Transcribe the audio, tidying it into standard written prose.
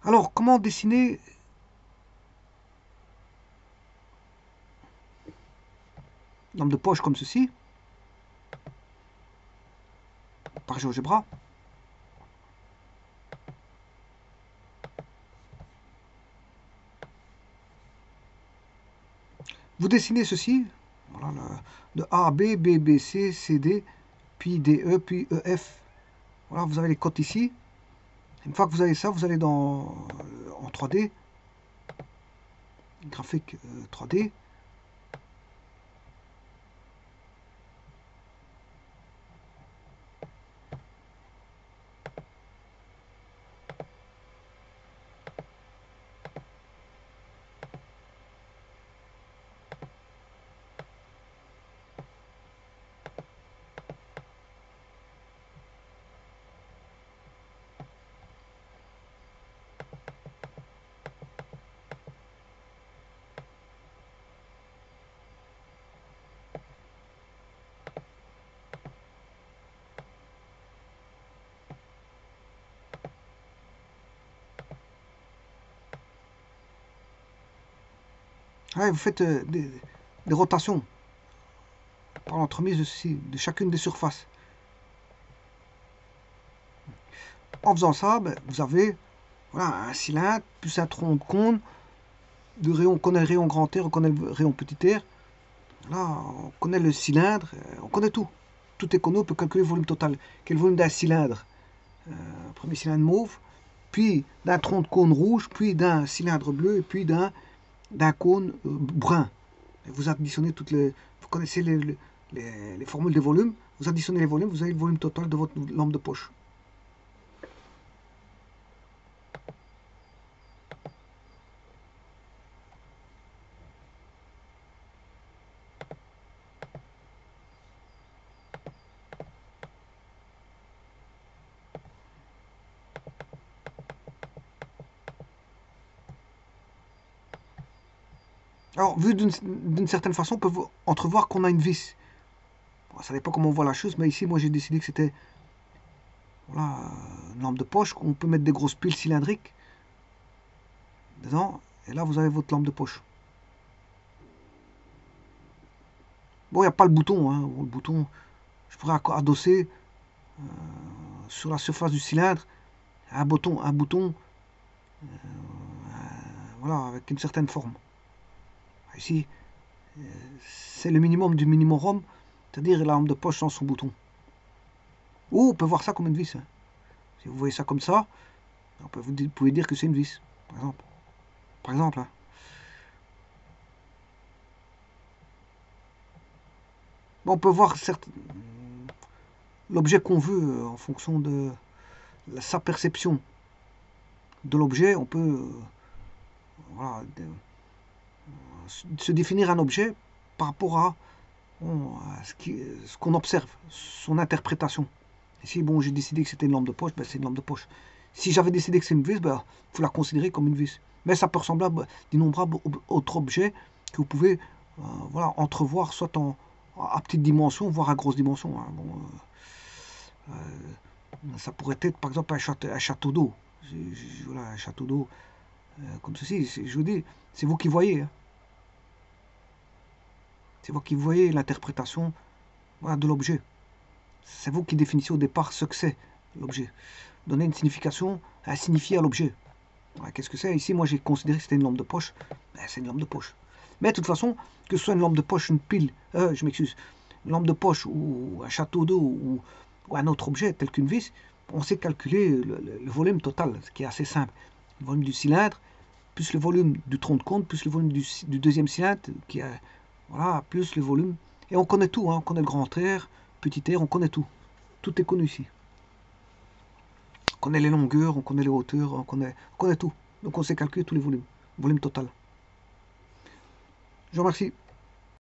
Alors, comment dessiner une lampe de poche comme ceci, par GeoGebra. Vous dessinez ceci, voilà, de A à B, B, B, C, C, D, puis D, E, puis E, F. Voilà, vous avez les cotes ici. Une fois que vous avez ça, vous allez en 3D, graphique 3D. Ouais, vous faites des rotations par l'entremise de chacune des surfaces. En faisant ça, ben, vous avez voilà, un cylindre, plus un tronc de cône, on connaît le rayon grand R, on connaît le rayon petit r. Là, on connaît le cylindre, on connaît tout. Tout écono peut calculer le volume total. Quel est le volume d'un cylindre, premier cylindre mauve, puis d'un tronc de cône rouge, puis d'un cylindre bleu, et puis d'un cône brun. Et vous additionnez toutes les... Vous connaissez les formules des volumes. Vous additionnez les volumes, vous avez le volume total de votre lampe de poche. Alors, vu d'une certaine façon, on peut entrevoir qu'on a une vis. Bon, ça dépend comment on voit la chose, mais ici, moi, j'ai décidé que c'était voilà, une lampe de poche. On peut mettre des grosses piles cylindriques dedans. Et là, vous avez votre lampe de poche. Bon, il n'y a pas le bouton. Hein. Le bouton, je pourrais adosser sur la surface du cylindre un bouton voilà, avec une certaine forme. Ici, c'est le minimum du minimum, c'est-à-dire la lampe de poche sans son bouton. Ou on peut voir ça comme une vis. Hein. Si vous voyez ça comme ça, vous pouvez dire que c'est une vis, par exemple. Par exemple, hein. Bon, on peut voir l'objet qu'on veut en fonction de sa perception de l'objet. On peut voilà, se définir un objet par rapport à, bon, à ce qu'on observe, son interprétation. Ici, bon, j'ai décidé que c'était une lampe de poche, ben, c'est une lampe de poche. Si j'avais décidé que c'est une vis, ben, faut la considérer comme une vis. Mais ça peut ressembler à d'innombrables autres objets que vous pouvez voilà, entrevoir soit à petite dimension, voire à grosse dimension. Hein. Bon, ça pourrait être par exemple un château d'eau. Voilà, un château d'eau comme ceci. Je vous dis, c'est vous qui voyez. Hein. C'est vous qui voyez l'interprétation voilà, de l'objet. C'est vous qui définissez au départ ce que c'est l'objet. Donner une signification, à signifier à l'objet. Qu'est-ce que c'est? Ici, moi, j'ai considéré que c'était une lampe de poche. Ben, c'est une lampe de poche. Mais de toute façon, que ce soit une lampe de poche, une pile, je m'excuse, une lampe de poche ou un château d'eau ou un autre objet tel qu'une vis, on sait calculer le volume total, ce qui est assez simple. Le volume du cylindre, plus le volume du tronc de cône, plus le volume du deuxième cylindre, qui est, voilà, plus le volume. Et on connaît tout, hein, on connaît le grand R, petit r, on connaît tout. Tout est connu ici. On connaît les longueurs, on connaît les hauteurs, on connaît tout. Donc on sait calculer tous les volumes. Volume total. Je vous remercie.